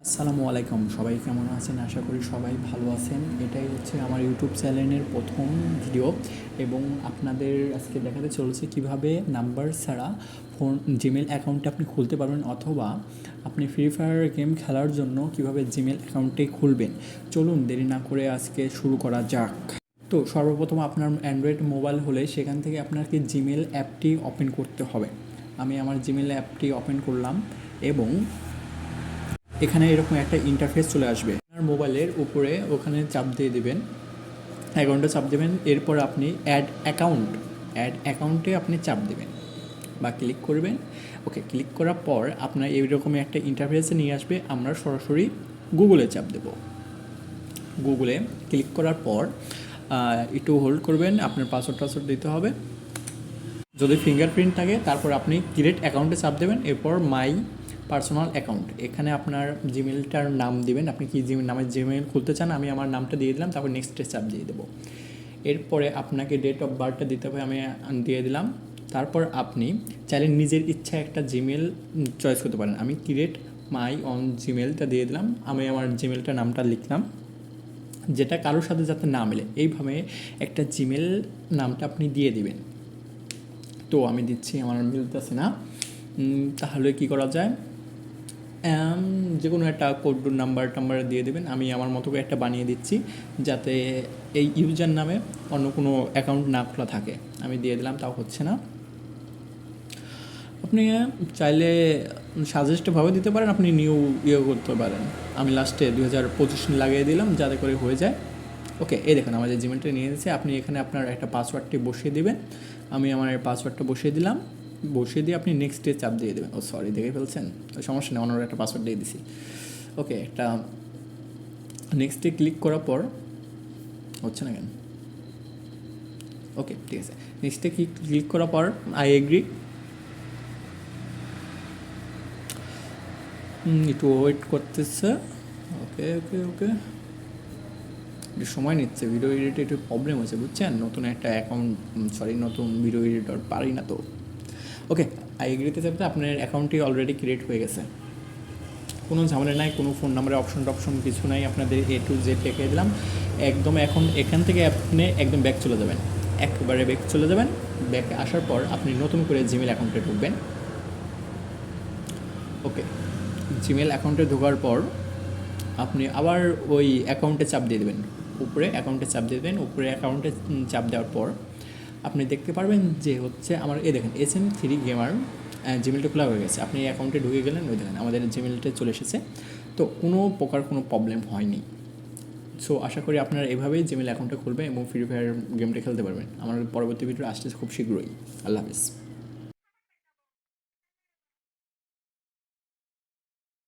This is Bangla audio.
আসসালামু আলাইকুম, সবাই কেমন আছেন? আশা করি সবাই ভালো আছেন। এটাই হচ্ছে আমার ইউটিউব চ্যানেলের প্রথম ভিডিও এবং আপনাদের আজকে দেখাতে চলেছে কিভাবে নাম্বার ছাড়া ফোন জিমেল অ্যাকাউন্টে আপনি খুলতে পারবেন, অথবা আপনি ফ্রি ফায়ার গেম খেলার জন্য কিভাবে জিমেল অ্যাকাউন্টে খুলবেন। চলুন দেরি না করে আজকে শুরু করা যাক। তো সর্বপ্রথম আপনার অ্যান্ড্রয়েড মোবাইল হলে সেখান থেকে আপনাকে জিমেল অ্যাপটি ওপেন করতে হবে। আমি আমার জিমেল অ্যাপটি ওপেন করলাম এবং এখানে এরকম একটা ইন্টারফেস চলে আসবে। আপনার মোবাইলের উপরে ওখানে চাপ দিয়ে দেবেন, অ্যাকাউন্টে চাপ দেবেন, এরপর আপনি অ্যাড অ্যাকাউন্টে আপনি চাপ দেবেন বা ক্লিক করবেন। ওকে, ক্লিক করার পর আপনার এইরকমই একটা ইন্টারফেসে নিয়ে আসবে। আমরা সরাসরি গুগলে চাপ দেব। গুগলে ক্লিক করার পর একটু হোল্ড করবেন, আপনার পাসওয়ার্ড দিতে হবে। যদি ফিঙ্গারপ্রিন্ট থাকে তারপর আপনি ক্রিয়েট অ্যাকাউন্টে চাপ দেবেন, এরপর মাই পার্সোনাল অ্যাকাউন্ট, এখানে আপনার জিমেলটার নাম দিবেন, আপনি কী নামে জিমেল খুলতে চান। আমি আমার নামটা দিয়ে দিলাম, তারপর নেক্সটে চাপ দিয়ে দেবো। এরপরে আপনাকে ডেট অফ বার্থটা দিতে হবে, আমি দিয়ে দিলাম। তারপর আপনি চাইলে নিজের ইচ্ছা একটা জিমেল চয়েস করতে পারেন। আমি ক্রিয়েট মাই অন জিমেলটা দিয়ে দিলাম, আমি আমার জিমেলটার নামটা লিখলাম, যেটা কারোর সাথে যাতে না মেলে এইভাবে একটা জিমেল নামটা আপনি দিয়ে দিবেন। তো আমি দিচ্ছি, আমার মিলতেছে না, তাহলে কি করা যায়, যে কোনো একটা কোড নাম্বার দিয়ে দেবেন। আমি আমার মতো করে একটা বানিয়ে দিচ্ছি যাতে এই ইউজার নামে অন্য কোনো অ্যাকাউন্ট না খোলা থাকে। আমি দিয়ে দিলাম, তাও হচ্ছে না। আপনি চাইলে সাজেস্টভাবে দিতে পারেন, আপনি নিউ করতে পারেন। আমি লাস্টে 2025 লাগিয়ে দিলাম যাতে করে হয়ে যায়। ওকে, এই দেখুন আমাদের জিমেলটা নিয়ে নিয়েছে। আপনি এখানে আপনার একটা পাসওয়ার্ডটি বসিয়ে দেবেন। আমি আমার পাসওয়ার্ডটা বসিয়ে দিলাম, বসিয়ে দিয়ে আপনি নেক্সটে চাপ দিয়ে দেবেন। ও সরি, দেখে ফেলছেন, সমস্যা নেই, অন্য একটা পাসওয়ার্ড দিয়ে দিছি। ওকে, একটা নেক্সটে ক্লিক করার পর হচ্ছে না কেন? ওকে, ঠিক আছে। নেক্সটে ক্লিক করার পর আই এগ্রি, একটু ওয়েট করতেছে। ওকে ওকে ওকে, একটু সময় নিচ্ছে, ভিডিও এডিটে একটু প্রবলেম হচ্ছে বুঝছেন, নতুন একটা অ্যাকাউন্ট, নতুন ভিডিও এডিটর পারি না তো। ওকে, আই এগ্রিতে চাপতে আপনার অ্যাকাউন্টটি অলরেডি ক্রিয়েট হয়ে গেছে, কোনো ঝামেলা নাই, কোনো ফোন নাম্বারের অপশন কিছু নাই। আপনাদের A to Z লিখে দিলাম একদম। এখন এখান থেকে আপনি একদম ব্যাক চলে যাবেন, একবারে ব্যাক চলে যাবেন। ব্যাকে আসার পর আপনি নতুন করে জিমেল অ্যাকাউন্টে ঢুকবেন। ওকে, জিমেল অ্যাকাউন্টে ঢোকার পর আপনি আবার ওই অ্যাকাউন্টে চাপ দিয়ে দেবেন, উপরে অ্যাকাউন্টে চাপ দিয়ে দেবেন। উপরে অ্যাকাউন্টে চাপ দেওয়ার পর আপনি দেখতে পারবেন যে হচ্ছে আমার দেখেন SM3 গেমার জিমেলটা খোলা হয়ে গেছে। আপনি এই অ্যাকাউন্টে ঢুকে গেলেন, ওই দেখেন আমাদের জিমেলটা চলে এসেছে। তো কোনো প্রকার কোনো প্রবলেম হয়নি। সো আশা করি আপনারা এভাবেই জিমেল অ্যাকাউন্টটা খুলবেন এবং ফ্রি ফায়ার গেমটা খেলতে পারবেন। আমার পরবর্তী ভিডিও আসতেছে খুব শীঘ্রই। আল্লাহ হাফিজ।